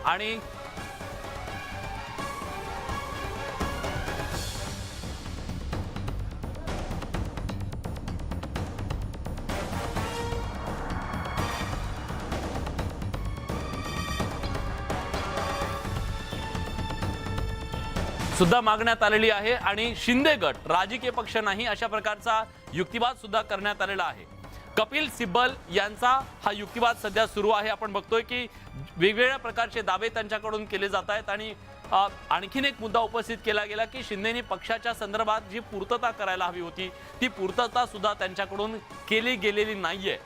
आणि सुद्धा मागण्यात आलेली आहे आणि शिंदे गट राजकीय पक्ष नाही अशा प्रकारचा युक्तिवाद सुद्धा करण्यात आलेला आहे। कपिल सिब्बल यांचा हा युक्तिवाद सध्या सुरू आहे। आपण बघतोय की वेगवेगळ्या प्रकारचे दावे त्यांच्याकडून केले जात आहेत आणि आणखीन एक मुद्दा उपस्थित केला गेला की शिंदेनी पक्षाच्या संदर्भात जी पूर्तता करायला हवी होती ती पूर्तता सुद्धा त्यांच्याकडून केली गेलेली नाहीये।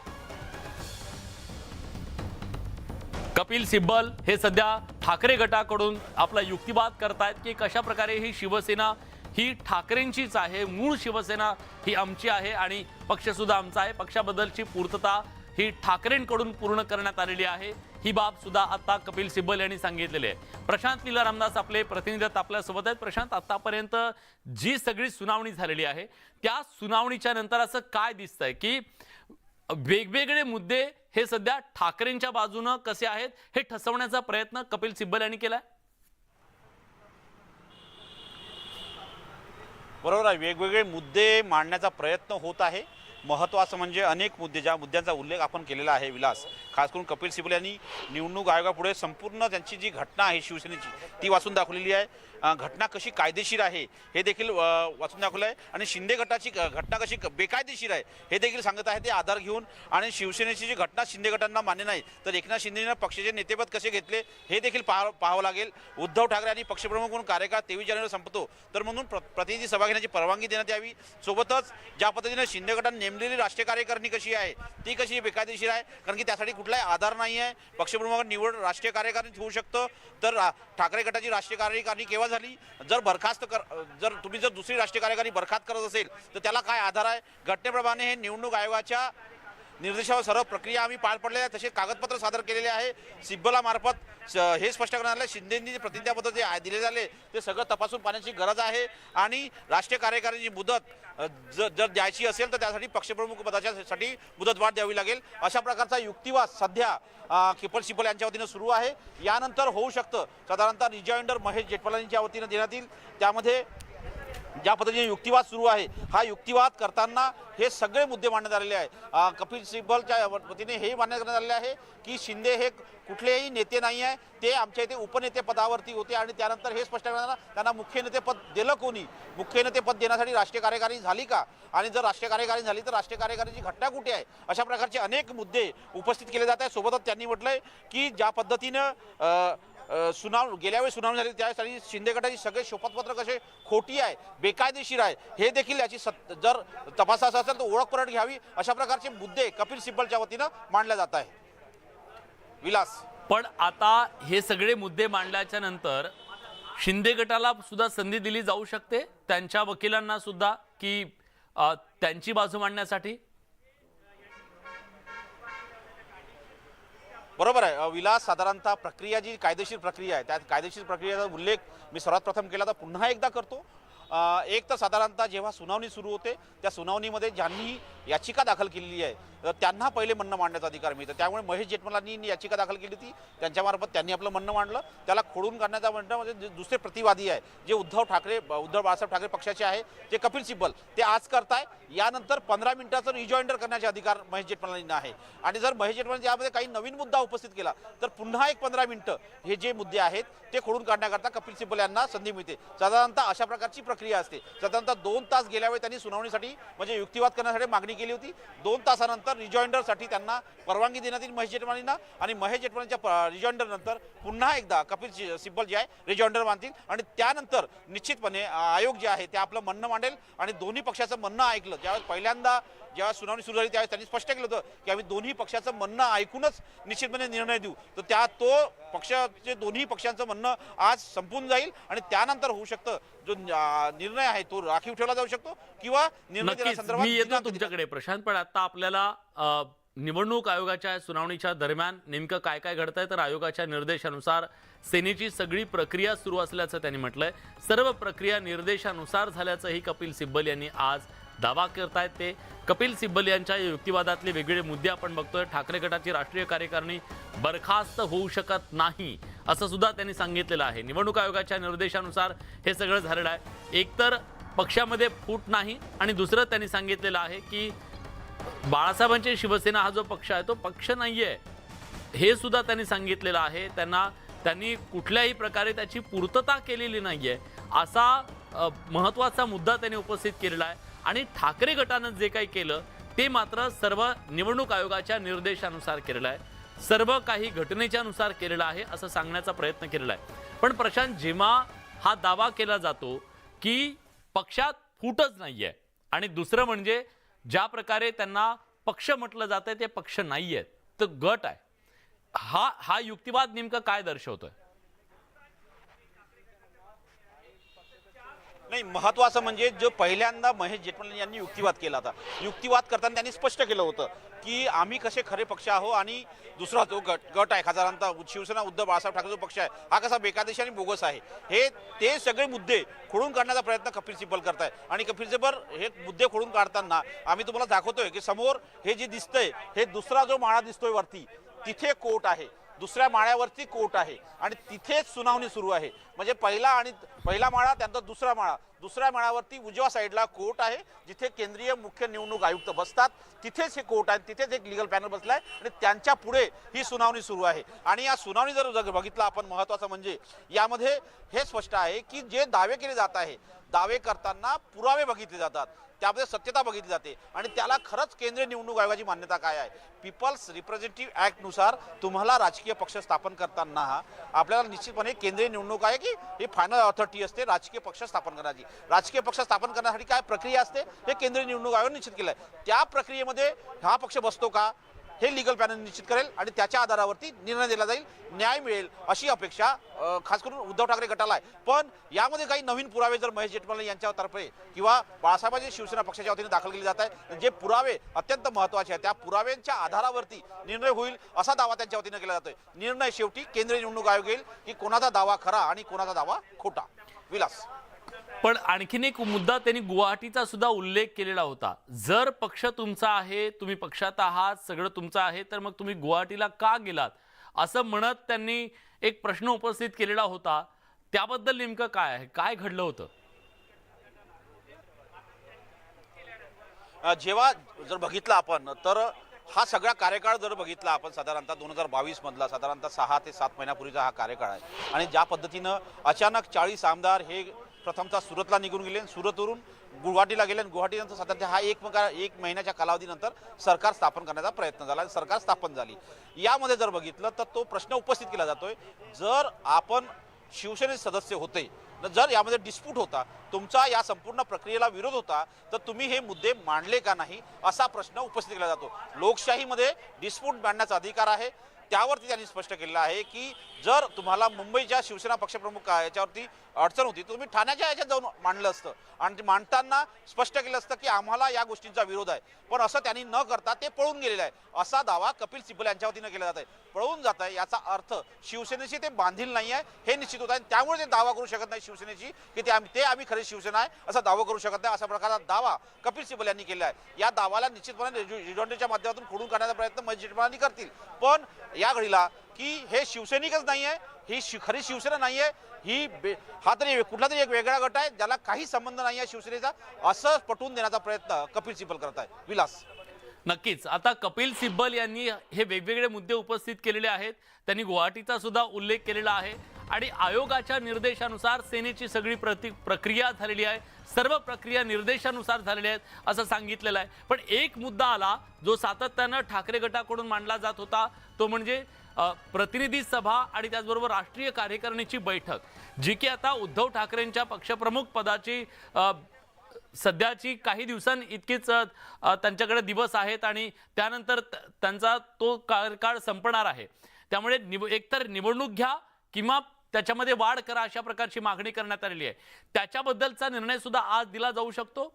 कपिल सिब्बल हे सध्या ठाकरे गटाकडून आपला युक्तिवाद करतायत की कशा प्रकारे ही शिवसेना ही ठाकरेंचीच आहे, मूळ शिवसेना ही आमची आहे आणि पक्ष सुद्धा आमचा आहे, पक्षाबद्दलची पूर्तता ही ठाकरेंकडून पूर्ण करण्यात आलेली आहे। ही बाब सुद्धा आता कपिल सिब्बल यांनी सांगितलेली आहे। प्रशांत लीला रामदास आपले प्रतिनिधी आपल्या सोबत आहेत। प्रशांत, आतापर्यंत जी सगळी सुनावणी झालेली आहे त्या सुनावणीच्या नंतर असं काय दिसतंय की वेगवेगळे मुद्दे हे सध्या ठाकरेंच्या बाजूने कसे आहेत हे ठसवण्याचा प्रयत्न कपिल सिब्बल यांनी केलाय? बरोबर आहे, वेगवेगळे मुद्दे मांडण्याचा प्रयत्न होत आहे। महत्त्वाचं म्हणजे अनेक मुद्दे, ज्या मुद्द्यांचा उल्लेख आपण केलेला आहे विलास, खास करून कपिल सिब्बल यांनी निवडणूक आयोगापुढे संपूर्ण त्यांची जी घटना आहे शिवसेनेची ती वाचून दाखवलेली आहे। घटना कशी कायदेशीर आहे हे देखील वाचून दाखवलं आहे आणि शिंदे गटाची घटना कशी बेकायदेशीर आहे हे देखील सांगत आहे ते आधार घेऊन। आणि शिवसेनेची जी घटना शिंदे गटांना मान्य नाही तर एकनाथ शिंदेने पक्षाचे नेतेपद कसे घेतले हे देखील पाहावं लागेल। उद्धव ठाकरे आणि पक्षप्रमुख म्हणून कार्यकाळ 23 जानेवारी संपतो तर म्हणून प्रतिनिधी सभा घेण्याची परवानगी देण्यात यावी। सोबतच ज्या पद्धतीने शिंदे गटांनी नेमलेली राष्ट्रीय कार्यकारिणी कशी आहे ती कशी बेकायदेशीर आहे, कारण की त्यासाठी कुठलाही आधार नाही आहे। पक्षप्रमुख निवड राष्ट्रीय कार्यकारिणी होऊ शकतं तर ठाकरे गटाची राष्ट्रीय कार्यकारिणी केव्हा झाली, जर बरखास्त जर तुम्ही जर दुसरी राष्ट्रीय कार्यकारिणी बरखास्त करत असेल तर त्याला काय आधार आहे। घटनेप्रमाणे हे निवडणूक आयोगाच्या निर्देशावर सर्व प्रक्रिया आम्ही पार पडलेल्या आहे, तसे कागदपत्र सादर केलेले आहे। सिब्बलामार्फत हे स्पष्ट करण्यात आलं शिंदेंनी प्रतिज्ञापत्र जे दिले झाले ते सगळं तपासून पाहण्याची गरज आहे आणि राष्ट्रीय कार्यकारिणीची मुदत जर द्यायची असेल तर त्यासाठी पक्षप्रमुख पदासाठी मुदतवाढ द्यावी लागेल। अशा प्रकारचा युक्तिवाद सध्या कपिल सिब्बल यांच्या वतीने सुरू आहे। यानंतर होऊ शकतं साधारणतः रिजॉइंडर महेश जेठमलानींच्या वतीने देण्यात येईल। त्यामध्ये ज्या पद्धतीने युक्तिवाद सुरू आहे हा युक्तिवाद करताना हे सगळे मुद्दे मांडण्यात आलेले आहे। कपिल सिब्बलच्या वतीने हे मान्य करण्यात आलेले आहे की शिंदे हे कुठलेही नेते नाही आहे, ते आमच्या इथे उपनेते पदावरती होते आणि त्यानंतर हे स्पष्ट करण्यात त्यांना मुख्य नेतेपद दिलं कोणी, मुख्य नेतेपद देण्यासाठी राष्ट्रीय कार्यकारिणी झाली का, आणि जर राष्ट्रीय कार्यकारिणी झाली तर राष्ट्रीय कार्यकारिणीची घटना कुठे आहे, अशा प्रकारचे अनेक मुद्दे उपस्थित केले जात आहेत। सोबतच त्यांनी म्हटलंय की ज्या पद्धतीनं गेल्या वेळी सुनावणी झाली त्यावेळी शिंदे गटाची सगळे शपथपत्र कसे खोटी आहे, बेकायदेशीर आहे हे देखील याची जर तपासाचा असेल तर ओळख परत घ्यावी, अशा प्रकारचे मुद्दे कपिल सिब्बलच्या वतीनं मांडले जात आहे। विलास, पण आता हे सगळे मुद्दे मांडल्याच्या नंतर शिंदे गटाला सुद्धा संधी दिली जाऊ शकते त्यांच्या वकिलांना सुद्धा की त्यांची बाजू मांडण्यासाठी? बरोबर आहे विलास, साधारणतः प्रक्रिया जी कायदेशीर प्रक्रिया आहे त्या कायदेशीर प्रक्रियेचा उल्लेख मी सर्वात प्रथम केला तर पुन्हा एकदा करतो। एक तर साधारणतः जेव्हा सुनावणी सुरू होते त्या सुनावणीमध्ये ज्यांनी याचिका दाखल केलेली आहे त्यांना पहिले म्हणणं मांडण्याचा अधिकार मिळतो। त्यामुळे महेश जेठमलानी याचिका दाखल केली होती, त्यांच्यामार्फत त्यांनी आपलं म्हणणं मांडलं, त्याला खोडून काढण्याचा म्हणणं म्हणजे दुसरे प्रतिवादी आहे जे उद्धव बाळासाहेब ठाकरे पक्षाचे आहे जे कपिल सिब्बल ते आज करताय। यानंतर 15 मिनिटाचं रिजॉइंडर करण्याचे अधिकार महेश जेठमलानींना आहे आणि जर महेश जेठमलानी यामध्ये काही नवीन मुद्दा उपस्थित केला तर पुन्हा एक 15 मिनिटं हे जे मुद्दे आहेत ते खोडून काढण्याकरता कपिल सिब्बल यांना संधी मिळते। साधारणतः अशा प्रकारची प्रक्रिया असते। साधारणतः 2 तास गेल्या वेळी त्यांनी सुनावणीसाठी म्हणजे युक्तिवाद करण्यासाठी मागणी केली होती। 2 तासानंतर रिजॉइंडरसाठी त्यांना परवानगी देण्यात येईल महेश जेठमलानींना आणि महेश जेठमलानीच्या रिजॉइंडर नंतर पुन्हा एकदा कपिल सिब्बल जे आहे रिजॉइंडर मानतील आणि त्यानंतर निश्चितपणे आयोग जे आहे ते आपलं म्हणणं मांडेल आणि दोन्ही पक्षाचं म्हणणं ऐकलं। ज्यावेळेस पहिल्यांदा जेव्हा सुनावणी सुरू झाली त्यावेळेस त्यांनी स्पष्ट केलं होतं की आम्ही दोन्ही पक्षाचं म्हणणं ऐकूनच निश्चितपणे निर्णय देऊ, तर तो पक्षाचे दोन्ही पक्षांचं म्हणणं आज संपून जाईल आणि त्यानंतर होऊ शकतं जो निर्णय आहे तो राखीव ठेवला जाऊ शकतो किंवा निर्णय देण्यासंदर्भात मी येतो तुमच्याकडे प्रशांत। पण आता आपल्याला निवडणूक आयोगाच्या सुनावणीच्या दरम्यान नेमकं काय काय घडतंय तर आयोगाच्या निर्देशानुसार सेनेची सगळी प्रक्रिया सुरू असल्याचं त्यांनी म्हटलंय। सर्व प्रक्रिया निर्देशानुसार झाल्याचंही कपिल सिब्बल यांनी आज दावा करतायत ते कपिल सिब्बल यांच्या या युक्तिवादातले वेगवेगळे मुद्दे आपण बघतोय. ठाकरे गटाची राष्ट्रीय कार्यकारिणी बरखास्त होऊ शकत नाही असं सुद्धा त्यांनी सांगितलेलं आहे. निवडणूक आयोगाच्या निर्देशानुसार हे सगळं झालेलं आहे. एकतर पक्षामध्ये फूट नाही आणि दुसरं त्यांनी सांगितलेलं आहे की बाळासाहेबांची शिवसेना हा जो पक्ष आहे तो पक्ष नाहीये हे सुद्धा त्यांनी सांगितलेलं आहे. त्यांनी कुठल्याही प्रकारे त्याची पूर्तता केलेली नाहीये असा महत्त्वाचा मुद्दा त्यांनी उपस्थित केलेला आहे. आणि ठाकरे गटानं जे काही केलं ते मात्र सर्व निवडणूक आयोगाच्या निर्देशानुसार केलेलं आहे, सर्व काही घटनेच्या नुसार केलेलं आहे असं सांगण्याचा प्रयत्न केलेला आहे. पण प्रशांत, जेव्हा हा दावा केला जातो की पक्षात फूटच नाहीये आणि दुसरं म्हणजे ज्या प्रकारे त्यांना पक्ष म्हटलं जातंय ते पक्ष नाहीयेत तर गट आहे, हा युक्तिवाद नेमकं काय दर्शवतोय? नाही, महत्वाचं म्हणजे जो पहिल्यांदा महेश जेठमलानी यांनी युक्तिवाद केला होता. युक्तिवाद करताना त्यांनी स्पष्ट केलं होतं की आम्ही कसे खरे पक्ष आहो आणि दुसरा जो गट आहे खासदारांचा शिवसेना उद्धव बाळासाहेब ठाकरे जो पक्ष आहे हा कसा बेकायदेशीर आणि बोगस आहे. ते सगळे मुद्दे खोडून काढण्याचा प्रयत्न कपिल सिब्बल करताय. आणि कपिल सिब्बल हे मुद्दे खोडून काढताना आम्ही तुम्हाला दाखवतोय की समोर हे जे दिसतंय हे दुसरा जो माळा दिसतोय वरती तिथे कोर्ट आहे, दुसऱ्या माळ्यावरती कोर्ट आहे आणि तिथेच सुनावणी सुरू आहे. म्हणजे पहिला माळा त्यानंतर दुसरा माळा, दुसऱ्या माळ्यावरती उजव्या साईडला कोर्ट आहे जिथे केंद्रीय मुख्य निवडणूक आयुक्त बसतात. तिथेच हे कोर्ट आहे, तिथेच एक लीगल पॅनल बसलाय आणि त्यांच्या पुढे ही सुनावणी सुरू आहे. आणि या सुनावणी जर बघितलं आपण, महत्वाचं म्हणजे यामध्ये हे स्पष्ट आहे की जे दावे केले जात आहे, दावे करताना पुरावे बघितले जातात, त्यामध्ये सत्यता बघितली जाते आणि त्याला खरंच केंद्रीय निवडणूक आयोगाची मान्यता काय आहे. पीपल्स रिप्रेझेंटेटिव्ह ऍक्ट नुसार तुम्हाला राजकीय पक्ष स्थापन करताना आपल्याला निश्चितपणे केंद्रीय निवडणूक आहे की ही फायनल ऑथॉरिटी असते राजकीय पक्ष स्थापन करण्याची. राजकीय पक्ष स्थापन करण्यासाठी काय प्रक्रिया असते हे केंद्रीय निवडणूक आयोग निश्चित केलं आहे. त्या प्रक्रियेमध्ये हा पक्ष बसतो का हे लीगल पॅनल निश्चित करेल आणि त्याच्या आधारावरती निर्णय दिला जाईल, न्याय मिळेल अशी अपेक्षा खास करून उद्धव ठाकरे गटाला आहे. पण यामध्ये काही नवीन पुरावे जर महेश जेठमलानी यांच्यातर्फे किंवा बाळासाहेबांची शिवसेना पक्षाच्या वतीने दाखल केले जात आहे, जे पुरावे अत्यंत महत्त्वाचे आहेत त्या पुराव्यांच्या आधारावरती निर्णय होईल असा दावा त्यांच्या वतीने केला जातोय. निर्णय शेवटी केंद्रीय निवडणूक आयोग घेईल की कोणाचा दावा खरा आणि कोणाचा दावा खोटा. विलास, पण आणखीन एक मुद्दा त्यांनी गुवाहाटीचा सुद्धा उल्लेख केलेला होता. जर पक्ष तुमचा आहे, तुम्ही पक्षात आहात, सगळं तुमचं आहे, तर मग तुम्ही गुवाहाटीला का गेलात असं म्हणत त्यांनी एक प्रश्न उपस्थित केलेला होता. त्याबद्दल नेमकं काय आहे, काय घडलं होतं? जेव्हा जर बघितलं आपण तर हा सगळा कार्यकाळ जर बघितला आपण साधारणतः 2022 मधला साधारणतः 6 ते 7 महिन्यापूर्वीचा हा कार्यकाळ आहे. आणि ज्या पद्धतीनं अचानक 40 आमदार हे प्रथमतः सुरतला निघून गेले, सुरतवरून गुवाहाटीला गेले आणि गुवाहाटीनंतर साधारणतः हा एक महिन्याच्या कालावधीनंतर सरकार स्थापन करण्याचा प्रयत्न झाला, सरकार स्थापन झाली. यामध्ये जर बघितलं तर तो प्रश्न उपस्थित केला जातोय, जर आपण शिवसेनेचे सदस्य होते, जर यामध्ये डिस्प्यूट होता, तुमचा या संपूर्ण प्रक्रियेला विरोध होता, तर तुम्ही हे मुद्दे मांडले का नाही असा प्रश्न उपस्थित केला जातो. लोकशाहीमध्ये डिस्प्यूट मांडण्याचा अधिकार आहे. त्यावरती त्यांनी स्पष्ट केलेलं आहे की जर तुम्हाला मुंबईच्या शिवसेना पक्षप्रमुख याच्यावरती अडचण होती तर तुम्ही ठाण्याच्या याच्यात जाऊन मांडलं असतं आणि मांडताना स्पष्ट केलं असतं की आम्हाला या गोष्टींचा विरोध आहे. पण असं त्यांनी न करता ते पळून गेलेलं आहे असा दावा कपिल सिब्बल यांच्या वतीनं केला जात आहे. पळून जात आहे याचा अर्थ शिवसेनेशी ते बांधील नाही आहे हे निश्चित होत आहे. त्यामुळे ते दावा करू शकत नाही शिवसेनेची की आम्ही खरी शिवसेना आहे असा दावा करू शकत नाही. अशा प्रकारचा दावा कपिल सिब्बल यांनी केला आहे. या दावाला निश्चितपणे रिजॉर्डच्या माध्यमातून खोडून काढण्याचा प्रयत्न महेश जेठमलानी करतील. पण या घडीला की हे शिवसैनिकच नाही आहे, ही खरी शिवसेना नाही आहे, हा तरी कुठला तरी एक वेगळा गट आहे ज्याला काही संबंध नाही आहे शिवसेनेचा, असं पटवून देण्याचा प्रयत्न कपिल सिब्बल करत आहे. विलास, नक्कीच. आता कपिल सिब्बल यांनी हे वेगवेगळे मुद्दे उपस्थित केलेले आहेत. त्यांनी गुवाहाटीचा सुद्धा उल्लेख केलेला आहे आणि आयोगाच्या निर्देशानुसार सेनेची सगळी प्रक्रिया झालेली आहे, सर्व प्रक्रिया निर्देशानुसार झालेल्या आहेत असं सांगितलेलं आहे. पण एक मुद्दा आला जो सातत्यानं ठाकरे गटाकडून मांडला जात होता, तो म्हणजे प्रतिनिधी सभा आणि त्याचबरोबर राष्ट्रीय कार्यकारिणीची बैठक, जी की आता उद्धव ठाकरेंच्या पक्षप्रमुख पदाची सध्याची काही दिवसांइतकीच त्यांच्याकडे दिवस आहेत आणि त्यानंतर त्यांचा तो कार्यकाळ संपणार आहे. त्यामुळे एकतर निवडणूक घ्या किंवा त्याच्यामध्ये वाढ करा अशा प्रकारची मागणी करण्यात आलेली आहे. त्याच्याबद्दलचा निर्णय सुद्धा आज दिला जाऊ शकतो.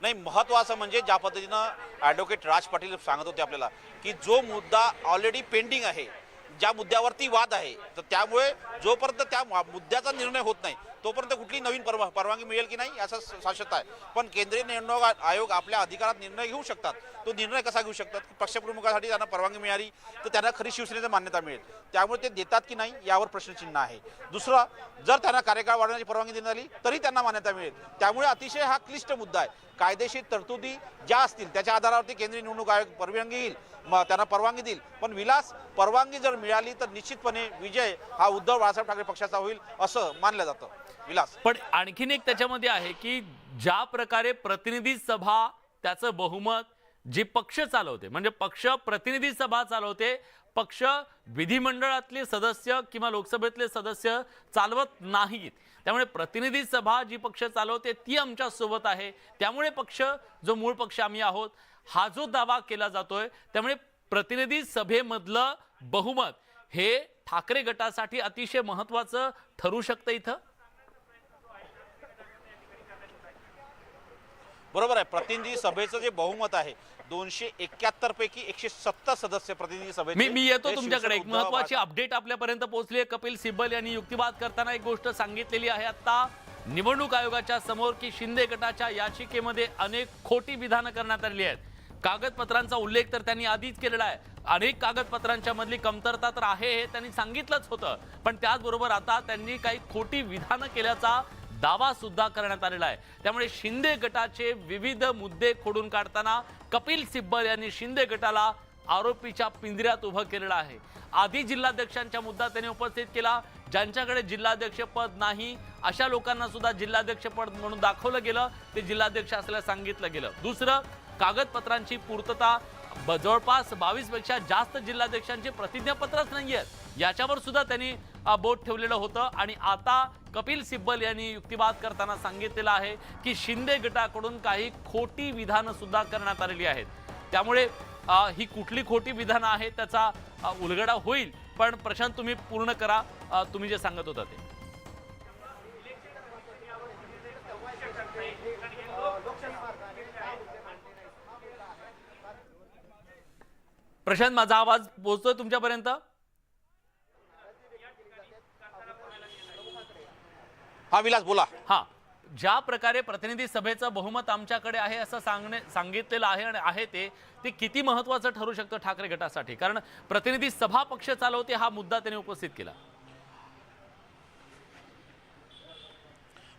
नाही, महत्वाचं म्हणजे ज्या पद्धतीनं ॲडव्होकेट राज पाटील सांगत होते आपल्याला की जो मुद्दा ऑलरेडी पेंडिंग आहे, ज्या मुद्द्यावरती वाद आहे, तर त्यामुळे जोपर्यंत त्या मुद्द्याचा निर्णय होत नाही तोपर्यंत कुठली नवीन परवानगी मिळेल की नाही याचा शाश्वत आहे. पण केंद्रीय निवडणूक आयोग आपल्या अधिकारात निर्णय घेऊ शकतात. तो निर्णय कसा घेऊ शकतात की पक्षप्रमुखासाठी त्यांना परवानगी मिळाली तर त्यांना खरी शिवसेनेची मान्यता मिळेल. त्यामुळे ते देतात की नाही यावर प्रश्नचिन्ह आहे. दुसरा, जर त्यांना कार्यकाळ वाढवण्याची परवानगी देण्यात आली तरी त्यांना मान्यता मिळेल. त्यामुळे अतिशय हा क्लिष्ट मुद्दा आहे. कायदेशीर तरतुदी ज्या असतील त्याच्या आधारावरती केंद्रीय निवडणूक आयोग परवानगी देईल, त्यांना परवानगी देईल. पण विलास, परवानगी जर मिळाली तर निश्चितपणे विजय हा उद्धव बाळासाहेब ठाकरे पक्षाचा होईल असं मानलं जातं. विलास, पण आणखीन एक त्याच्यामध्ये आहे की ज्या प्रकारे प्रतिनिधी सभा त्याचं बहुमत जे पक्ष चालवते, म्हणजे पक्ष प्रतिनिधी सभा चालवते, पक्ष विधिमंडळातले सदस्य किंवा लोकसभेतले सदस्य चालवत नाहीत. त्यामुळे प्रतिनिधी सभा जी पक्ष चालवते ती आमच्या सोबत आहे. त्यामुळे पक्ष जो मूळ पक्ष आम्ही आहोत हा जो दावा केला जातोय, त्यामुळे प्रतिनिधी सभेमधलं बहुमत हे ठाकरे गटासाठी अतिशय महत्त्वाचं ठरू शकतं इथं. बरोबर आहे. प्रतिनिधी सभेचं जे बहुमत आहे 271 पैकी 170 सदस्य प्रतिनिधी सभेचे. मी येतो तुमच्याकडे. एक महत्त्वाची अपडेट आपल्यापर्यंत पोहोचली आहे. कपिल सिब्बल यांनी युक्तिवाद करताना एक गोष्ट सांगितलेली आहे आता निवडणूक आयोगाच्या समोर की शिंदे गटाच्या याचिकेमध्ये अनेक खोटी विधानं करण्यात आली आहेत. कागदपत्रांचा उल्लेख तर त्यांनी आधीच केलेला आहे. अनेक कागदपत्रांच्या मधली कमतरता तर आहे हे त्यांनी सांगितलंच होतं, पण त्याचबरोबर आता त्यांनी काही खोटी विधानं केल्याचा दावा सुद्धा करण्यात आलेला आहे. त्यामुळे शिंदे गटाचे विविध मुद्दे खोडून काढताना कपिल सिब्बल यांनी शिंदे गटाला आरोपीच्या पिंजऱ्यात उभं केलेलं आहे. आधी जिल्हाध्यक्षांचा मुद्दा त्यांनी उपस्थित केला. ज्यांच्याकडे जिल्हाध्यक्षपद नाही अशा लोकांना सुद्धा जिल्हाध्यक्षपद म्हणून दाखवलं गेलं, ते जिल्हाध्यक्ष असल्याचं सांगितलं गेलं. दुसरं, कागदपत्रांची पूर्तता जवळपास 22 पेक्षा जास्त जिल्हाध्यक्षांची प्रतिज्ञापत्रच नाही आहेत याच्यावर सुद्धा त्यांनी बोट ठेवलेलं होतं. आणि आता कपिल सिब्बल यांनी युक्तिवाद करताना सांगितलेलं आहे की शिंदे गटाकडून काही खोटी विधानं सुद्धा करण्यात आलेली आहेत. त्यामुळे ही कुठली खोटी विधानं आहेत त्याचा उलगडा होईल. पण प्रशांत, तुम्ही पूर्ण करा तुम्ही जे सांगत होता ते. प्रशांत, माझा आवाज पोहोचतोय तुमच्यापर्यंत? हा विलास बोला. हा, ज्या प्रकारे प्रतिनिधी सभेचं बहुमत आमच्याकडे आहे असं सांगितलेलं आहे आणि आहे ते किती महत्त्वाचं ठरू शकतं ठाकरे गटासाठी? कारण प्रतिनिधी सभा पक्ष चालवते हा मुद्दा त्यांनी उपस्थित केला.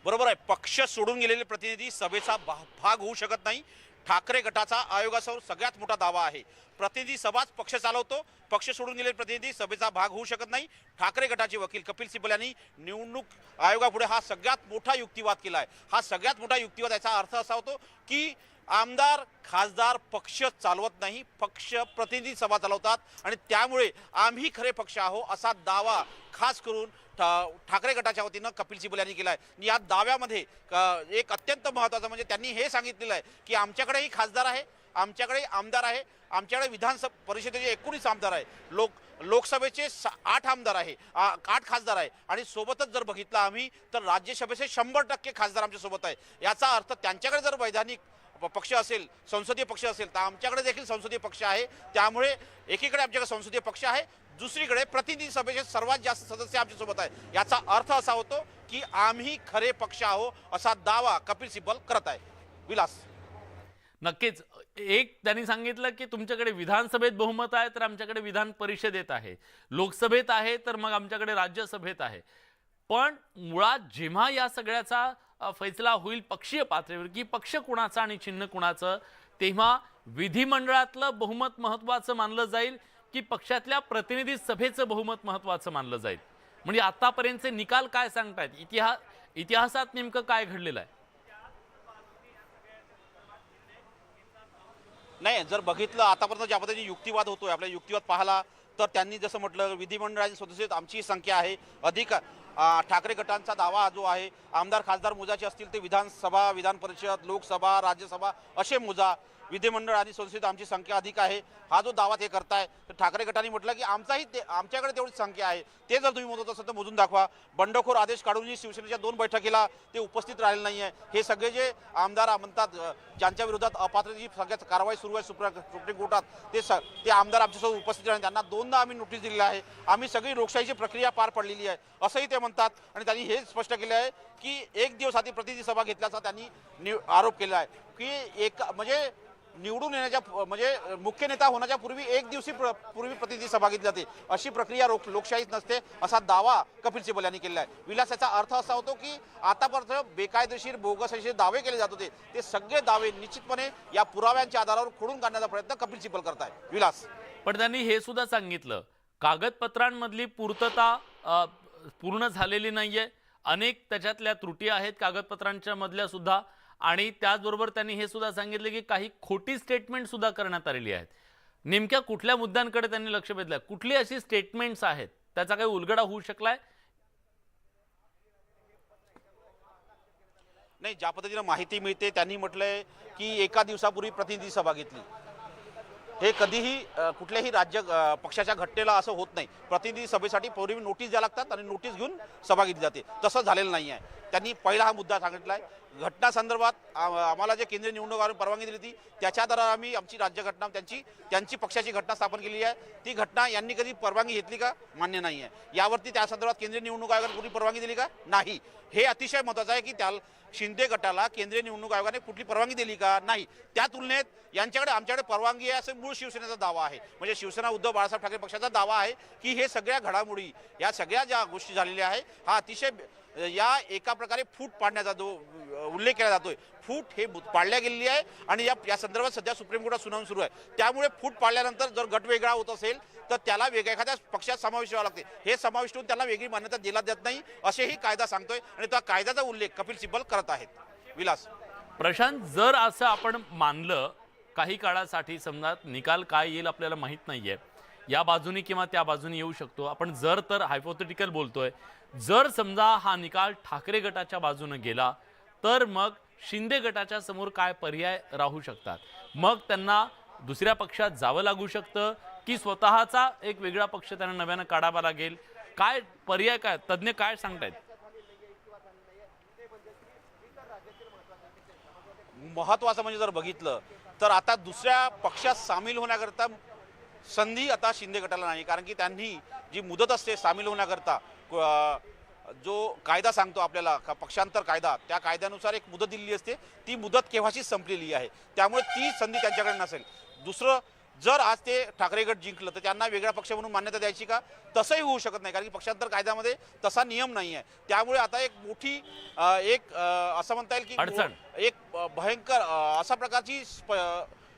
बरोबर आहे. पक्ष सोडून गेलेले प्रतिनिधी सभेचा भाग होऊ शकत नाही. ठाकरे गटाचा आयोगासमोर सगळ्यात मोठा दावा आहे. प्रतिनिधी सभाच पक्ष चालवतो, पक्ष सोडून गेलेले प्रतिनिधी सभेचा भाग होऊ शकत नाही. ठाकरे गटाचे वकील कपिल सिब्बल यांनी निवडणूक आयोगापुढे हा सगळ्यात मोठा युक्तिवाद केला आहे. हा सगळ्यात मोठा युक्तिवाद याचा अर्थ असा होतो की आमदार खासदार पक्ष चालवत नाही, पक्ष प्रतिनिधी सभा चालवतात आणि त्यामुळे आम्ही खरे पक्ष आहो असा दावा खास करून ठाकरे गटाच्या वतीनं कपिल सिब्बल यांनी केला आहे. या दाव्यामध्ये एक अत्यंत महत्त्वाचं म्हणजे त्यांनी हे सांगितलेलं आहे की आमच्याकडेही खासदार आहे, आमच्याकडे आमदार आहे, आमच्याकडे विधानसभा परिषदेचे 19 आमदार आहे, लोकसभेचे 8 आमदार आहे, 8 खासदार आहे आणि सोबतच जर बघितलं आम्ही तर राज्यसभेचे 100% खासदार आमच्या सोबत आहे. याचा अर्थ त्यांच्याकडे जर वैधानिक पक्ष असेल, संसदीय पक्ष असेल तर आमच्याकडे देखील संसदीय पक्ष आहे. त्यामुळे एकीकडे आमच्याकडे संसदीय पक्ष आहे, दुसरीकडे प्रतिनिधी सभेचे सर्वात जास्त सदस्य आमच्यासोबत आहे. याचा अर्थ असा होतो की आम्ही खरे पक्ष आहो असा दावा कपिल सिब्बल करत आहे. विलास, नक्कीच. एक त्यांनी सांगितलं की तुमच्याकडे विधानसभेत बहुमत आहे तर आमच्याकडे विधान परिषदेत आहे, लोकसभेत आहे तर मग आमच्याकडे राज्यसभेत आहे. पण मुळात जेव्हा या सगळ्याचा फैसला होईल पक्षीय पातळीवर की पक्ष कुणाचा आणि चिन्ह कुणाचं, तेव्हा विधिमंडळातलं बहुमत महत्त्वाचं मानलं जाईल की पक्षातल्या प्रतिनिधी सभेचं बहुमत महत्त्वाचं मानलं जाईल? म्हणजे आतापर्यंतचे निकाल काय सांगतायत? इतिहासात नेमकं काय घडलेलं आहे? नाही, जर बघितलं आतापर्यंत ज्या पद्धतीने युक्तिवाद होतोय, आपल्या युक्तिवाद पाहिला तर त्यांनी जसं म्हटलं विधिमंडळाचे सदस्य आमची संख्या आहे अधिक. ठाकरे गटांचा दावा जो आहे आमदार खासदार मोजाचे असतील ते विधानसभा, विधान परिषद, लोकसभा, राज्यसभा असे मोजा. विधिमंडळ आणि संसदेत आमची संख्या अधिक आहे हा जो दावा ते करताय तर ठाकरे गटाने म्हटलं की आमच्याकडे तेवढीच संख्या आहे, ते जर तुम्ही मोजत असाल तर मोजून दाखवा. बंडखोर आदेश काढूनही शिवसेनेच्या 2 बैठकीला ते उपस्थित राहिले नाही आहे. हे सगळे जे आमदार म्हणतात ज्यांच्या विरोधात अपात्रतेची सगळ्यात कारवाई सुरू आहे सुप्रीम कोर्टात, ते आमदार आमच्यासोबत उपस्थित राहिले. त्यांना 2दा आम्ही नोटीस दिलेली आहे. आम्ही सगळी लोकशाहीची प्रक्रिया पार पडलेली आहे असंही ते म्हणतात. आणि त्यांनी हे स्पष्ट केले आहे की एक दिवस आधी प्रतिनिधी सभा घेतल्याचा त्यांनी आरोप केला आहे की एक म्हणजे निवडून येण्याच्या म्हणजे मुख्य नेता होण्याच्या पूर्वी एक दिवशी पूर्वी प्रतिनिधी सभा घेतली जाते, अशी प्रक्रिया लोकशाहीत नसते असा दावा कपिल सिब्बल यांनी केला आहे। विलास, याचा अर्थ असा होतो की आतापर्यंत बेकायदेशीर बोगस असे दावे केले जात होते, ते सगळे दावे निश्चितपणे या पुराव्यांच्या आधारावर खोडून काढण्याचा प्रयत्न कपिल सिब्बल करत आहे। विलास, पण त्यांनी हे सुद्धा सांगितलं कागदपत्रांमधली पूर्तता पूर्ण झालेली नाहीये, अनेक त्याच्यातल्या त्रुटी आहेत कागदपत्रांच्या मधल्या सुद्धा, आणि त्याचबरोबर त्यांनी हे सुद्धा सांगितले की काही खोटी स्टेटमेंट सुद्धा करण्यात आलेली आहेत। नेमक्या कुठल्या मुद्द्यांकडे त्यांनी लक्ष वेधलं, कुठली अशी स्टेटमेंट्स आहेत, त्याचा काही उलगडा होऊ शकलाय? नाही, ज्या पद्धतीने माहिती मिळते त्यांनी म्हटलंय की एका दिवसापूर्वी प्रतिनिधी सभा घेतली, हे कधीही कुठल्याही राज्य पक्षाच्या घटनेला असं होत नाही। प्रतिनिधी सभेसाठी पूर्वी नोटीस द्यावी लागतात आणि नोटीस घेऊन सभा घेतली जाते, तसं झालेलं नाही आहे। त्यांनी पहिला हा मुद्दा सांगितला आहे। घटना संदर्भात आम्हाला जे केंद्रीय निवडणूक आयोगाने परवानगी दिली होती त्याच्या आधारे आम्ही आमची राज्यघटना त्यांची पक्षाची घटना स्थापन केली आहे। ती घटना यांनी कधी परवानगी घेतली का? मान्य नाही आहे। यावरती त्या संदर्भात केंद्रीय निवडणूक आयोगाने कुठली परवानगी दिली का? नाही। हे अतिशय महत्त्वाचं आहे की त्या शिंदे गटाला केंद्रीय निवडणूक आयोगाने कुठली परवानगी दिली का? नाही। त्या तुलनेत यांच्याकडे आमच्याकडे परवानगी आहे असं मूळ शिवसेनेचा दावा आहे। म्हणजे शिवसेना उद्धव बाळासाहेब ठाकरे पक्षाचा दावा आहे की हे सगळ्या घडामोडी, या सगळ्या ज्या गोष्टी झालेल्या आहे, हा अतिशय या एका प्रकारे फूट पाडण्याचा जो उल्लेख केला जातोय, फूट हे पाडल्या गेलेली आहे आणि या संदर्भात सध्या सुप्रीम कोर्टात सुनावणी सुरू आहे। त्यामुळे फूट पाडल्यानंतर जर गट वेगळा होत असेल तर त्याला वेगळ्या एखाद्या पक्षात समावेश व्हावा लागते, हे समाविष्ट होऊन त्याला वेगळी मान्यता दिला जात नाही असेही कायदा सांगतोय आणि त्या कायद्याचा उल्लेख कपिल सिब्बल करत आहेत। विलास, प्रशांत, जर असं आपण मानलं काही काळासाठी, समजा निकाल काय येईल आपल्याला माहित नाहीये, या बाजूनी किंवा त्या बाजूनी येऊ शकतो, आपण जर तर हायपोथेटिकल बोलतोय, जर समजा हा निकाल ठाकरे गटाच्या बाजूने गेला तर मग शिंदे गटाच्या समोर काय पर्याय राहू शकतात? मग त्यांना दुसऱ्या पक्षात जावं लागू शकतं की स्वतःचा एक वेगळा पक्ष त्यांना नव्यानं काढावा लागेल? काय पर्याय, काय तज्ञ काय सांगतायत? महत्त्वाचं म्हणजे जर बघितलं तर आता दुसऱ्या पक्षात सामील होण्याकरता संधी आता शिंदे गटाला नाही, कारण की त्यांनी जी मुदत असते सामील होण्याकरता, जो कायदा सांगतो आपल्याला पक्षांतर कायदा, त्या कायद्यानुसार एक मुदत दिलेली असते, ती मुदत केव्हाची संपलेली आहे, त्यामुळे ती संधी त्यांच्याकडे नसेल। दुसरं, जर आज ते ठाकरे गट जिंकलं तर त्यांना वेगळा पक्ष म्हणून मान्यता द्यायची का? तसंही होऊ शकत नाही, कारण की पक्षांतर कायद्यामध्ये तसा नियम नाही आहे। त्यामुळे आता एक मोठी असं म्हणता येईल की एक भयंकर अशा प्रकारची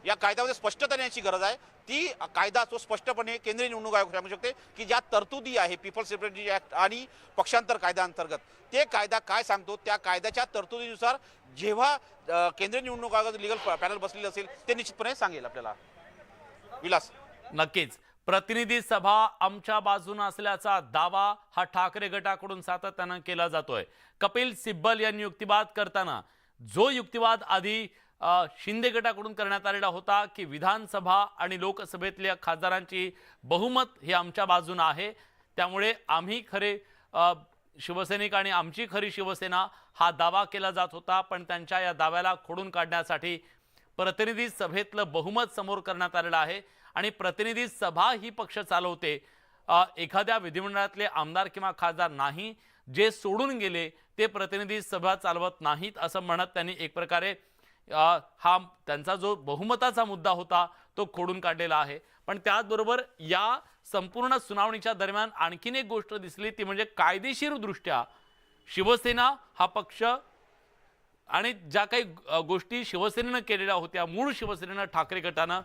या कायद्यामध्ये स्पष्टता येण्याची गरज आहे। ती कायदा तो स्पष्टपणे केंद्रीय निवडणूक आयोग सांगू शकते की ज्या तरतुदी आहे पीपल्स सेक्रेटरी ऍक्ट आणि पक्षांतर कायद्याअंतर्गत, ते कायदा काय सांगतो, त्या कायद्याच्या तरतुदीनुसार जेव्हा केंद्रीय निवडणूक आयोगाचं लीगल पॅनल बसलेलं असेल ते निश्चितपणे सांगेल आपल्याला। विलास, नक्कीच प्रतिनिधी सभा आमच्या बाजूने असल्याचा दावा हा ठाकरे गटाकडून सातत्याने केला जातोय। कपिल सिब्बल यांनी युक्तिवाद करताना जो युक्तिवाद आधी शिंदे गटाकडून करण्यात आलेला होता की विधानसभा आणि लोकसभेतल्या खासदारांची बहुमत हे आमच्या बाजूने आहे, त्यामुळे आम्ही खरे शिवसैनिक आणि आमची खरी शिवसेना हा दावा केला जात होता, पण त्यांच्या या दाव्याला खोडून काढण्यासाठी प्रतिनिधी सभेतलं बहुमत समोर करण्यात आलेलं आहे आणि प्रतिनिधी सभा ही पक्ष चालवते, एखाद्या विधिमंडळातले आमदार किंवा खासदार नाही, जे सोडून गेले ते प्रतिनिधी सभा चालवत नाहीत असं म्हणत त्यांनी एक प्रकारे हा त्यांचा जो बहुमताचा मुद्दा होता तो खोडून काढलेला आहे। पण त्याचबरोबर या संपूर्ण सुनावणीच्या दरम्यान आणखीन एक गोष्ट दिसली, ती म्हणजे कायदेशीर दृष्ट्या शिवसेना हा पक्ष आणि ज्या काही गोष्टी शिवसेनेनं केलेल्या होत्या, मूळ शिवसेनेनं ठाकरे गटानं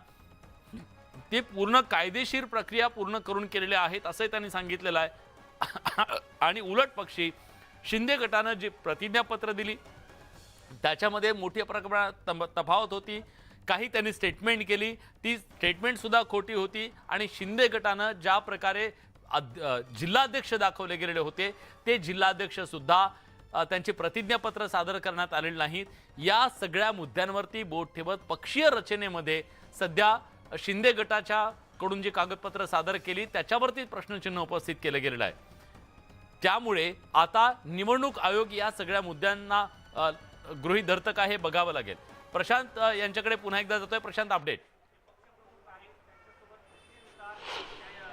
ते पूर्ण कायदेशीर प्रक्रिया पूर्ण करून केलेल्या आहेत असंही त्यांनी सांगितलेलं आहे। आणि उलट पक्षी शिंदे गटानं जे प्रतिज्ञापत्र दिली त्याच्यामध्ये मोठ्या प्रमाणात तफावत होती, काही त्यांनी स्टेटमेंट केली, ती स्टेटमेंट सुद्धा खोटी होती आणि शिंदे गटानं ज्या प्रकारे जिल्हाध्यक्ष दाखवले गेलेले होते ते जिल्हाध्यक्ष सुद्धा त्यांचे प्रतिज्ञापत्र सादर करण्यात आलेले नाहीत। या सगळ्या मुद्द्यांवरती बोट ठेवत पक्षीय रचनेमध्ये सध्या शिंदे गटाच्या कडून जी कागदपत्र सादर केली त्याच्यावरती प्रश्नचिन्ह उपस्थित केलं गेलेलं आहे। त्यामुळे आता निवडणूक आयोग या सगळ्या मुद्द्यांना गृहीत धरतं का हे बघावं लागेल। प्रशांत यांच्याकडे पुन्हा एकदा जातोय। प्रशांत, अपडेट।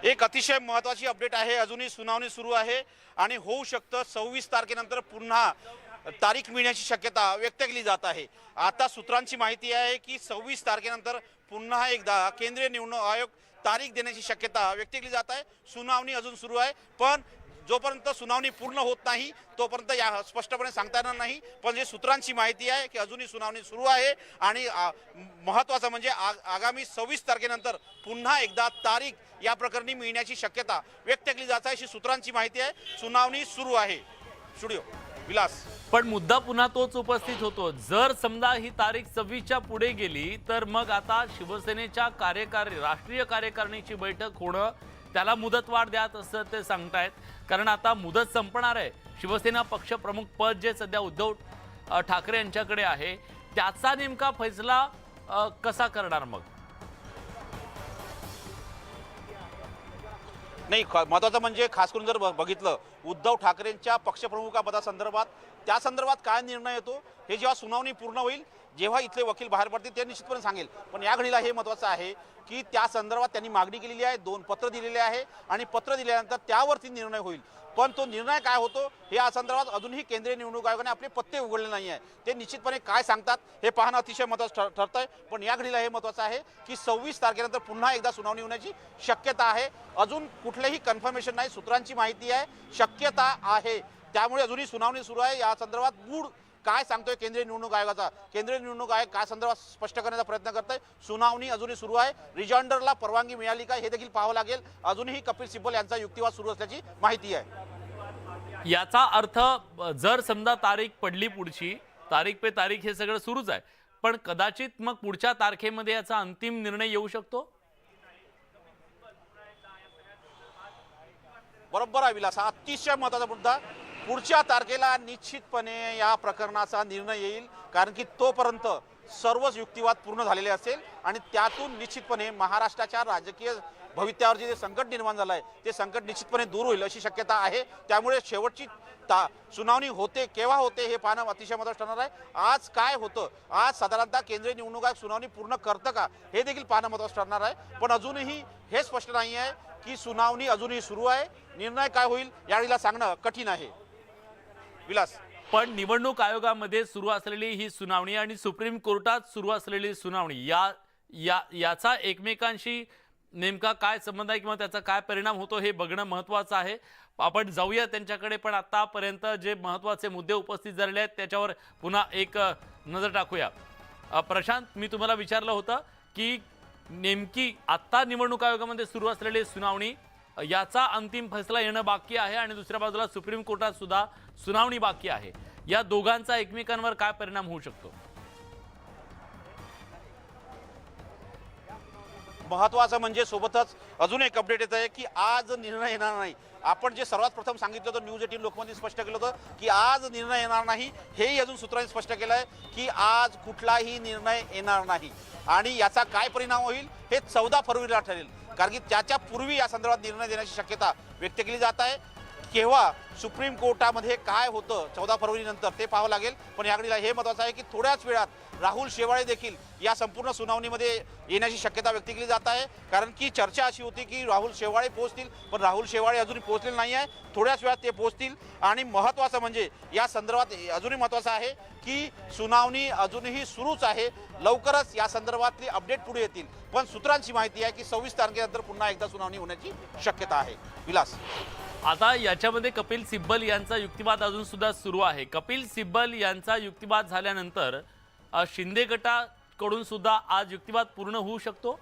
एक अतिशय महत्त्वाची अपडेट आहे, अजूनही सुनावणी सुरू आहे आणि होऊ शकतं 26 तारखेनंतर पुन्हा तारीख मिळण्याची शक्यता व्यक्त केली जात आहे। आता सूत्रांची माहिती आहे की 26 तारखेनंतर पुन्हा एकदा केंद्रीय निवडणूक आयोग तारीख देण्याची शक्यता व्यक्त केली जात आहे। सुनावणी अजून सुरू आहे, पण जोपर्यंत सुनावणी पूर्ण होत नाही तोपर्यंत या स्पष्टपणे सांगता येणार नाही। पण जे सूत्रांची माहिती आहे की अजूनही सुनावणी सुरू आहे आणि महत्त्वाचं म्हणजे आगामी 26 तारखेनंतर पुन्हा एकदा तारीख या प्रकरणी मिळण्याची शक्यता व्यक्त केली जात आहे अशी सूत्रांची माहिती आहे। सुनावणी सुरू आहे। स्टुडिओ विलास। पण मुद्दा पुन्हा तोच उपस्थित होतो, जर समजा ही तारीख 26च्या पुढे गेली तर मग आता शिवसेनेच्या राष्ट्रीय कार्यकारिणीची बैठक होणं त्याला मुदतवाढ द्यात असं ते सांगतायत। कारण आता मुदत संपणार आहे। शिवसेना पक्षप्रमुख पद जे सध्या उद्धव ठाकरे यांच्याकडे आहे त्याचा नेमका फैसला कसा करणार मग? नाही, महत्त्वाचं म्हणजे खास करून जर बघितलं उद्धव ठाकरेंच्या पक्षप्रमुखपदासंदर्भात त्या संदर्भात काय निर्णय येतो हे जेव्हा सुनावणी पूर्ण होईल, जेव्हा इथले वकील बाहेर पडतील ते निश्चितपणे सांगेल। पण या घडीला हे महत्त्वाचं आहे की त्या संदर्भात त्यांनी मागणी केलेली आहे, 2 पत्र दिलेले आहे आणि पत्र दिल्यानंतर त्यावरती निर्णय होईल। पण तो निर्णय काय होतो हे या संदर्भात अजूनही केंद्रीय निवडणूक आयोगाने आपले पत्ते उघडले नाही आहे। ते निश्चितपणे काय सांगतात हे पाहणं अतिशय महत्त्वाचं ठरतंय। पण या घडीला हे महत्त्वाचं आहे की 26 तारखेनंतर पुन्हा एकदा सुनावणी होण्याची शक्यता आहे। अजून कुठलेही कन्फर्मेशन नाही, सूत्रांची माहिती आहे, शक्यता आहे। त्यामुळे अजूनही सुनावणी सुरू आहे। या संदर्भात मूळ काय सांगतोय केंद्रीय निवडणूक आयोगाचा, केंद्रीय निवडणूक आयोग काय संदर्भात स्पष्ट करण्याचा प्रयत्न करतोय। सुनावणी अजूनही सुरू आहे। रिजॉइंडरला परवानगी मिळाली का हे देखील पाहावं लागेल। अजूनही कपिल सिब्बल यांचा युक्तिवाद सुरू असल्याची माहिती आहे। याचा अर्थ जर समजा तारीख पडली, पुढची तारीख पे तारीख हे सगळं सुरूच आहे, पण कदाचित मग पुढच्या तारखेमध्ये याचा अंतिम निर्णय येऊ शकतो। बरोबर आहे विलास, हा अतिशय महत्त्वाचा मुद्दा। पुढच्या तारखेला निश्चितपणे या प्रकरणाचा निर्णय येईल, कारण की तोपर्यंत सर्वच युक्तिवाद पूर्ण झालेले असेल आणि त्यातून निश्चितपणे महाराष्ट्राच्या राजकीय भवितव्यावर जे संकट निर्माण झालं आहे ते संकट निश्चितपणे दूर होईल अशी शक्यता आहे। त्यामुळे शेवटची सुनावणी होते केव्हा होते हे पाहणं अतिशय महत्त्वाचं ठरणार आहे। आज काय होतं, आज साधारणतः केंद्रीय निवडणूक आयोग सुनावणी पूर्ण करतं का हे देखील पाहणं महत्त्वाचं ठरणार आहे। पण अजूनही हे स्पष्ट नाही आहे की सुनावणी अजूनही सुरू आहे। निर्णय काय होईल यावेळेला सांगणं कठीण आहे विलास। पण निवडणूक आयोगामध्ये सुरू असलेली ही सुनावणी आणि सुप्रीम कोर्टात सुरू असलेली सुनावणी याचा एकमेकांशी नेमका काय संबंध आहे किंवा त्याचा काय परिणाम होतो हे बघणं महत्त्वाचं आहे। आपण जाऊया त्यांच्याकडे, पण आतापर्यंत जे महत्त्वाचे मुद्दे उपस्थित झालेले आहेत त्याच्यावर पुन्हा एक नजर टाकूया। प्रशांत, मी तुम्हाला विचारलं होतं की नेमकी आत्ता निवडणूक आयोगामध्ये सुरू असलेली सुनावणी याचा अंतिम फैसला येणं बाकी आहे आणि दुसऱ्या बाजूला सुप्रीम कोर्टात सुद्धा सुनावणी बाकी आहे। या दोघांचा एकमेकांवर काय परिणाम होऊ शकतो? महत्त्वाचं म्हणजे सोबतच अजून एक अपडेट येत आहे की आज निर्णय येणार नाही। आपण जे सर्वात प्रथम सांगितलं होतं, न्यूज 18 लोकमतने स्पष्ट केलं होतं की आज निर्णय येणार नाही, हेही अजून सूत्रांनी स्पष्ट केलं आहे की आज कुठलाही निर्णय येणार नाही आणि याचा काय परिणाम होईल हे 14 फरवरीला ठरेल। कारण की त्याच्या पूर्वी या संदर्भात निर्णय देण्याची शक्यता व्यक्त केली जात आहे। केव्हा सुप्रीम कोर्टामध्ये काय होतं 14 फरवरीनंतर ते पाहावं लागेल। पण या घडीला हे महत्त्वाचं आहे की थोड्याच वेळात राहुल शेवाळे देखील या संपूर्ण सुनावणीमध्ये येण्याची शक्यता व्यक्त केली जात आहे। कारण की चर्चा अशी होती की राहुल शेवाळे पोहोचतील, पण राहुल शेवाळे अजूनही पोहोचलेले नाही आहे। थोड्याच वेळात ते पोहोचतील आणि महत्त्वाचं म्हणजे या संदर्भात अजूनही महत्त्वाचं आहे की सुनावणी अजूनही सुरूच आहे। लवकरच या संदर्भातली अपडेट पुढे येतील, पण सूत्रांची माहिती आहे की 26 तारखेनंतर पुन्हा एकदा सुनावणी होण्याची शक्यता आहे विलास। आता याच्यामध्ये कपिल सिब्बल यांचा युक्तिवाद अजून सुद्धा सुरू आहे। कपिल सिब्बल यांचा युक्तिवाद झाल्यानंतर शिंदे गटाकडून सुद्धा आज युक्तिवाद पूर्ण होऊ शकतो।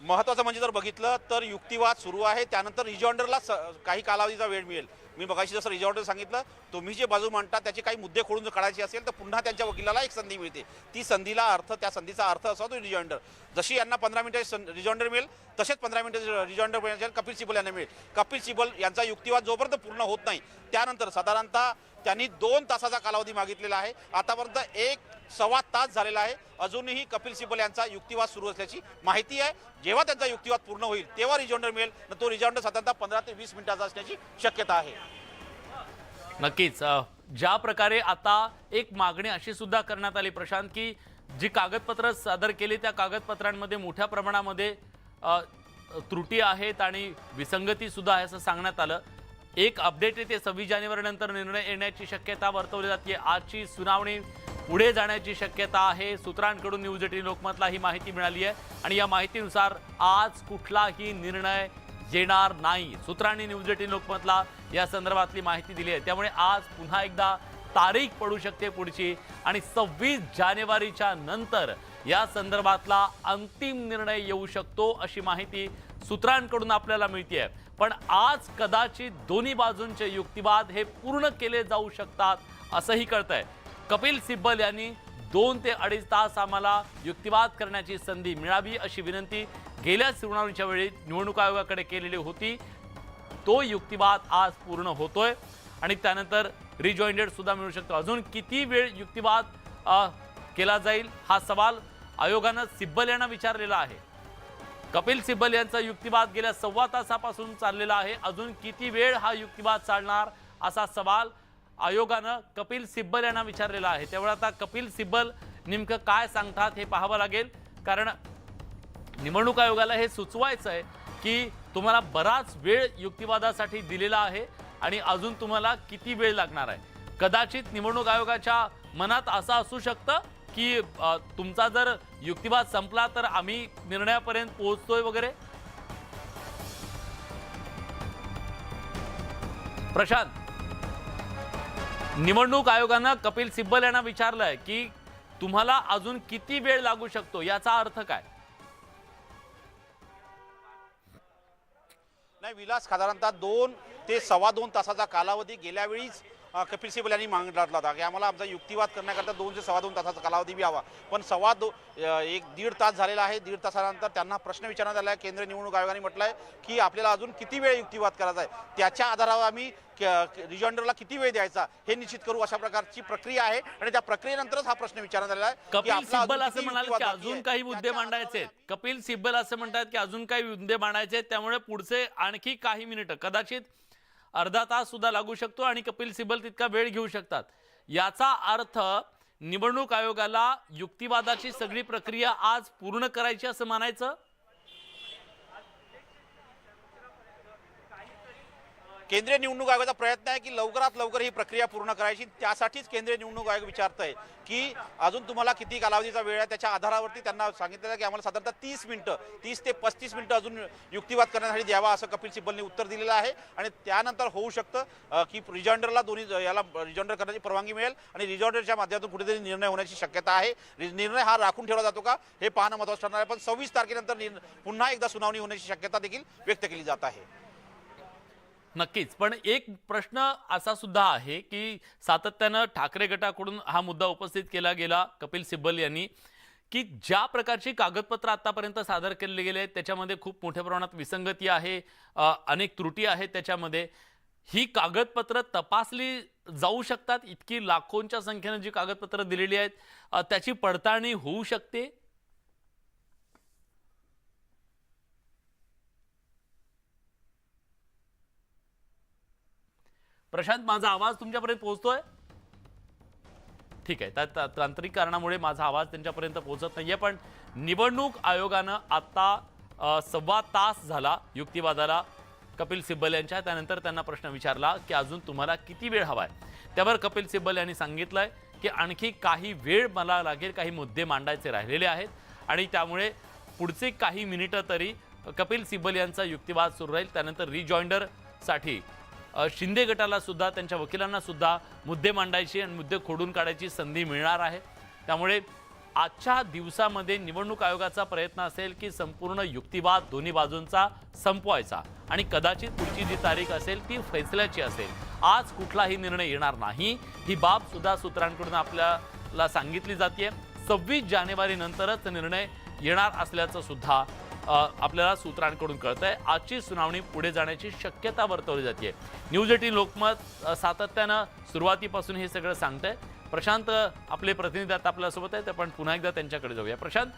महत्त्वाचं म्हणजे जर बघितलं तर युक्तिवाद सुरू आहे, त्यानंतर रिजॉइंडरला काही कालावधीचा वेळ मिळेल। मी मगाशी जसं रिजॉइंडर सांगितलं, तुम्ही जे बाजू मांडता त्याचे काही मुद्दे खोडून जर काढायचे असेल तर पुन्हा त्यांच्या वकिलाला एक संधी मिळते। ती संधीला अर्थ, त्या संधीचा अर्थ असा तो रिजॉइंडर। जशी यांना 15 मिनिटं रिजॉइंडर मिळेल तसेच 15 मिनिटं रिजॉइंडर मिळेल कपिल सिब्बल यांना मिळेल। कपिल सिब्बल यांचा युक्तिवाद जोपर्यंत पूर्ण होत नाही त्यानंतर साधारणतः त्यांनी 2 तासाचा कालावधी मागितलेला आहे। आतापर्यंत 1-1.25 तास झालेला आहे। अजूनही कपिल सिब्बल यांचा युक्तिवाद सुरू असल्याची माहिती आहे। जेव्हा त्यांचा युक्तिवाद पूर्ण होईल तेव्हा रिजॉइंडर मिळेल, तो रिजॉइंडर साधारणतः 15 ते 20 मिनिटाचा असण्याची शक्यता आहे। नक्कीच ज्या प्रकारे आता एक मागणी अशी सुद्धा करण्यात आली प्रशांत की जी कागदपत्र सादर केली त्या कागदपत्रांमध्ये मोठ्या प्रमाणामध्ये त्रुटी आहेत आणि विसंगती सुद्धा आहे असं सांगण्यात आलं। एक अपडेट येते 26 जानेवारी नंतर निर्णय येण्याची शक्यता वर्तवली जाते। आजची सुनावणी पुढे जाण्याची शक्यता आहे। सूत्रांकडून न्यूज 18 लोकमतला ही माहिती मिळाली आहे आणि या माहितीनुसार आज कुठलाही निर्णय येणार नाही। सूत्रांनी न्यूज 18 लोकमतला या संदर्भातली माहिती दिली आहे। त्यामुळे आज पुन्हा एकदा तारीख पडू शकते पुढची आणि 26 जानेवारीच्या नंतर या संदर्भातला अंतिम निर्णय येऊ शकतो अशी माहिती सूत्रांकडून आपल्याला मिळते। पण आज कदाचित दोन्ही बाजूंचे युक्तिवाद हे पूर्ण केले जाऊ शकतात असंही कळतंय। कपिल सिब्बल यांनी 2 ते 2.5 तास आम्हाला युक्तिवाद करण्याची संधी मिळावी अशी विनंती गेल्या सुनावणीच्या वेळी निवडणूक आयोगाकडे केलेली होती। तो युक्तिवाद आज पूर्ण होतोय आणि त्यानंतर रिजॉइंडेड सुद्धा मिळू शकतो। अजून किती वेळ युक्तिवाद केला जाईल हा सवाल आयोगानं सिब्बल यांना विचारलेला आहे। कपिल सिब्बल यांचा युक्तिवाद गेल्या 1.25 तासापासून चाललेला आहे। अजून किती वेळ हा युक्तिवाद चालणार असा सवाल आयोगानं कपिल सिब्बल यांना विचारलेला आहे। त्यामुळे आता कपिल सिब्बल नेमकं काय सांगतात हे पाहावं लागेल, कारण निवडणूक आयोगाला हे सुचवायचं आहे की तुम्हाला बराच वेळ युक्तिवादासाठी दिलेला आहे आणि अजून तुम्हाला किती वेळ लागणार आहे। कदाचित निवडणूक आयोगाच्या मनात असं असू शकतं की तुमचा जर युक्तिवाद संपला तर आम्ही निर्णयापर्यंत पोहोचतोय वगैरे। प्रशांत, निवडणूक आयोगानं कपिल सिब्बल यांना विचारलंय की तुम्हाला अजून किती वेळ लागू शकतो, याचा अर्थ काय? नाही विलास, साधारणतः 2 ते 2.25 तासाचा कालावधी गेल्या वेळीच कपिल सिब्बल यांनी मागितला होता की आम्हाला आमचा युक्तिवाद करण्याकरता 2 ते 2.25 तासाचा कालावधी बी हवा। पण 1.5 तास झालेला आहे। 1.5 तासानंतर त्यांना प्रश्न विचारण्यात आला आहे। केंद्रीय निवडणूक आयोगाने म्हटलं आहे की आपल्याला अजून किती वेळ युक्तिवाद करायचा आहे, त्याच्या आधारावर आम्ही रिजॉइंडरला किती वेळ द्यायचा हे निश्चित करू, अशा प्रकारची प्रक्रिया आहे आणि त्या प्रक्रियेनंतरच हा प्रश्न विचारण्यात आलेला आहे। कपिल सिब्बल असं म्हणाले की अजून काही मुद्दे मांडायचे आहेत। कपिल सिब्बल असं म्हणतात की अजून काही मुद्दे मांडायचे आहेत, त्यामुळे पुढचे आणखी काही मिनिटं, कदाचित अर्धा तास सुद्धा लागू शकतो आणि कपिल सिब्बल तितका वेळ घेऊ शकतात। याचा अर्थ निवडणूक आयोगाला युक्तिवादाची सगळी प्रक्रिया आज पूर्ण करायची असं म्हणायचं। केंद्रीय निवडणूक आयोगाचा प्रयत्न आहे की लवकरात लवकर ही प्रक्रिया पूर्ण करायची। त्यासाठीच केंद्रीय निवडणूक आयोग विचारत आहे की अजून तुम्हाला किती कालावधीचा वेळ आहे। त्याच्या आधारावरती त्यांना सांगितलं की आम्हाला साधारणतः 30 ते 35 मिनिटं अजून युक्तिवाद करण्यासाठी द्यावा असं कपिल सिब्बलने उत्तर दिलेलं आहे। आणि त्यानंतर होऊ शकतं की रिजॉइंडरला याला रिजॉइंडर करण्याची परवानगी मिळेल आणि रिजॉइंडरच्या माध्यमातून कुठेतरी निर्णय होण्याची शक्यता आहे। निर्णय हा राखून ठेवला जातो का हे पाहणं महत्त्वाचं ठरणार आहे। पण 26 तारखेनंतर पुन्हा एकदा सुनावणी होण्याची शक्यता देखील व्यक्त केली जात आहे। नक्कीच, पण एक प्रश्न असा सुद्धा आहे की सातत्यानं ठाकरे गटाकडून हा मुद्दा उपस्थित केला गेला कपिल सिब्बल यांनी की ज्या प्रकारची कागदपत्र आतापर्यंत सादर केले गेले आहेत त्याच्यामध्ये खूप मोठ्या प्रमाणात विसंगती आहे, अनेक त्रुटी आहेत त्याच्यामध्ये। ही कागदपत्र तपासली जाऊ शकतात? इतकी लाखोंच्या संख्येने जी कागदपत्र दिलेली आहेत त्याची पडताळणी होऊ शकते? प्रशांत, माझा आवाज तुमच्यापर्यंत पोहोचतोय? ठीक आहे, त्या तांत्रिक कारणामुळे माझा आवाज त्यांच्यापर्यंत पोहोचत नाहीये। पण निवडणूक आयोगानं आता 1.25 तास झाला युक्तिवादाला कपिल सिब्बल यांच्या। त्यानंतर त्यांना प्रश्न विचारला की अजून तुम्हाला किती वेळ हवाय। त्यावर कपिल सिब्बल यांनी सांगितलंय की आणखी काही वेळ मला लागेल, काही मुद्दे मांडायचे राहिलेले आहेत आणि त्यामुळे पुढचे काही मिनिटं तरी कपिल सिब्बल यांचा युक्तिवाद सुरू राहील। त्यानंतर रिजॉइंडरसाठी शिंदे गटाला सुद्धा, त्यांच्या वकिलांना सुद्धा मुद्दे मांडायची आणि मुद्दे खोडून काढायची संधी मिळणार आहे। त्यामुळे आजच्या दिवसामध्ये निवडणूक आयोगाचा प्रयत्न असेल की संपूर्ण युक्तिवाद दोन्ही बाजूंचा संपवायचा आणि कदाचित पुढची जी तारीख असेल ती फैसल्याची असेल। आज कुठलाही निर्णय येणार नाही ही बाब सुद्धा सूत्रांकडून आपल्याला सांगितली जाते। 26 जानेवारी नंतरच निर्णय येणार असल्याचं सुद्धा आपल्याला सूत्रांकडून कळतंय। आजची सुनावणी पुढे जाण्याची शक्यता वर्तवली जाते। न्यूज 18 लोकमत सातत्यानं सुरुवातीपासून हे सगळं सांगतंय। प्रशांत आपले प्रतिनिधी आता आपल्यासोबत आहेत, आपण पुन्हा एकदा त्यांच्याकडे जाऊया। प्रशांत,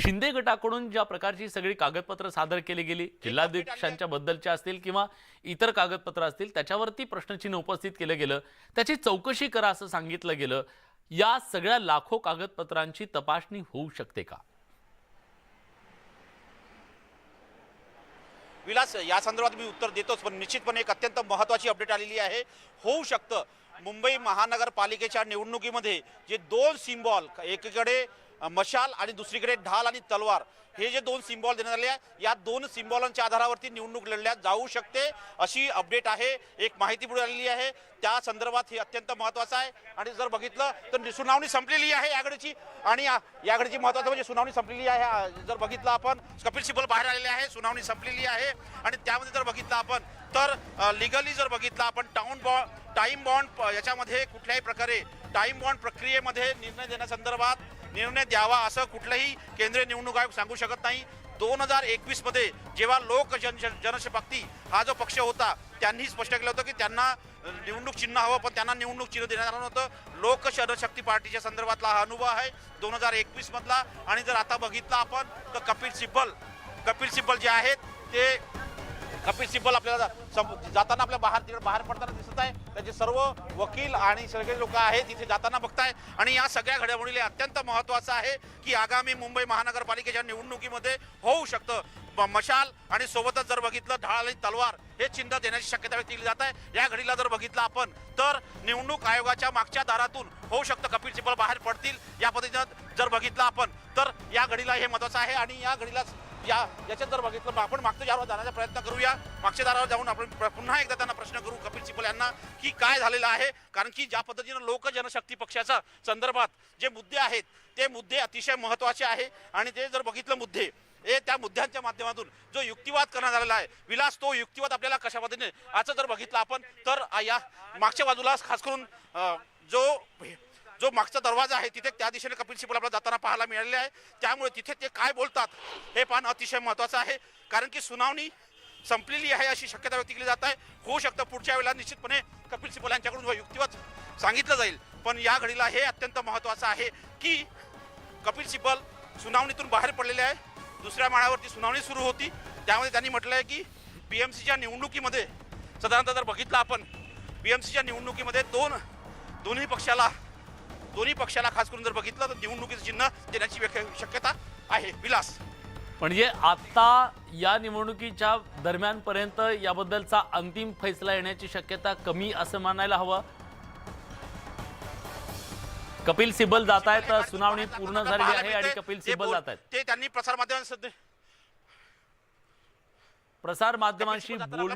शिंदे गटाकडून ज्या प्रकारची सगळी कागदपत्र सादर केली गेली, जिल्हाध्यक्षांच्या बद्दलच्या असतील किंवा इतर कागदपत्र असतील, त्याच्यावरती प्रश्नचिन्ह उपस्थित केलं गेलं, त्याची चौकशी करा असं सांगितलं गेलं। या सगळ्या लाखो कागदपत्रांची तपासणी होऊ शकते का? विलास, या संदर्भात मी उत्तर देतोच, पण निश्चितपणे एक अत्यंत महत्त्वाची अपडेट आलेली आहे. होऊ शकतं मुंबई महानगरपालिकेच्या निवडणुकीमध्ये जे दोन सिम्बॉल, एकीकडे मशाल आणि दुसरीकडे ढाल आणि तलवार, हे जे दोन सिम्बॉल देण्यात आले आहे, या दोन सिम्बॉलांच्या आधारावरती निवडणूक लढल्या जाऊ शकते अशी अपडेट आहे. एक माहिती पुढे आलेली आहे, त्या संदर्भात हे अत्यंत महत्त्वाचं आहे. आणि जर बघितलं तर सुनावणी संपलेली आहे याकडची, आणि याकडची महत्त्वाचं म्हणजे सुनावणी संपलेली आहे. जर बघितलं आपण, कपिल सिब्बल बाहेर आलेले आहे, सुनावणी संपलेली आहे. आणि त्यामध्ये जर बघितलं आपण तर लिगली जर बघितलं आपण टाइम बॉन्ड याच्यामध्ये कुठल्याही प्रकारे टाइम बॉन्ड प्रक्रियेमध्ये निर्णय देण्यासंदर्भात निर्णय द्यावा असं कुठलंही केंद्रीय निवडणूक आयोग सांगू शकत नाही. 2021 मध्ये जेव्हा लोक जनशक्ती हा जो पक्ष होता त्यांनी स्पष्ट केलं होतं की त्यांना निवडणूक चिन्ह हवं, पण त्यांना निवडणूक चिन्ह देण्यात आलं नव्हतं. लोक जनशक्ती पार्टीच्या संदर्भातला हा अनुभव आहे 2021 मधला. आणि जर आता बघितलं आपण तर कपिल सिब्बल जे आहेत ते कपिल सिब्बल आपल्याला जाताना आपल्या बाहेर पडताना दिसत आहे. त्याचे सर्व वकील आणि सगळे लोक आहेत तिथे जाताना बघताय. आणि या सगळ्या घडामोडीला अत्यंत महत्त्वाचं आहे की आगामी मुंबई महानगरपालिकेच्या निवडणुकीमध्ये होऊ शकतं मशाल आणि सोबतच जर बघितलं ढाल आणि तलवार हे चिन्ह देण्याची शक्यता व्यक्त केली जात आहे. या घडीला जर बघितलं आपण तर निवडणूक आयोगाच्या मागच्या दारातून होऊ शकतं कपिल सिब्बल बाहेर पडतील या पद्धतीनं जर बघितलं आपण तर या घडीला हे महत्त्वाचं आहे. आणि या घडीला याच्यात जर बघितलं आपण मागच्या दारावर जाण्याचा प्रयत्न करूया. मागच्या दारावर जाऊन आपण पुन्हा एकदा त्यांना प्रश्न करू कपिल सिब्बल यांना की काय झालेलं आहे. कारण की ज्या पद्धतीनं लोक जनशक्ती पक्षाच्या संदर्भात जे मुद्दे आहेत ते मुद्दे अतिशय महत्त्वाचे आहे. आणि ते जर बघितलं मुद्दे हे त्या मुद्द्यांच्या माध्यमातून जो युक्तिवाद करण्यात आलेला आहे विलास, तो युक्तिवाद आपल्याला कशा पद्धतीने आजचं जर बघितलं आपण तर या मागच्या बाजूला खास करून जो मागचा दरवाजा आहे तिथे त्या दिशेने कपिल सिब्बल आपल्याला जाताना पाहायला मिळालेले आहे. त्यामुळे तिथे ते काय बोलतात हे पाहणं अतिशय महत्त्वाचं आहे. कारण की सुनावणी संपलेली आहे अशी शक्यता व्यक्त केली जात आहे. होऊ शकतं पुढच्या वेळेला निश्चितपणे कपिल सिब्बल यांच्याकडून जो युक्तिवाद सांगितलं जाईल. पण या घडीला हे अत्यंत महत्त्वाचं आहे की कपिल सिब्बल सुनावणीतून बाहेर पडलेले आहे. दुसऱ्या माळ्यावरती सुनावणी सुरू होती. त्यामध्ये त्यांनी म्हटलं आहे की BMCच्या निवडणुकीमध्ये साधारणतः जर बघितलं आपण BMCच्या निवडणुकीमध्ये दोन्ही पक्षाला खास करून जर बघितलं तर निवडणुकीचं चिन्ह देण्याची शक्यता आहे. विलास, म्हणजे आता या निवडणुकीच्या दरम्यानपर्यंत याबद्दलचा अंतिम फैसला येण्याची शक्यता कमी असं मानायला हवं. कपिल सिब्बल जात आहेत, सुनावणी पूर्ण झालेली आहे आणि कपिल सिब्बल जात आहेत. ते त्यांनी प्रसार माध्यमांशी बोल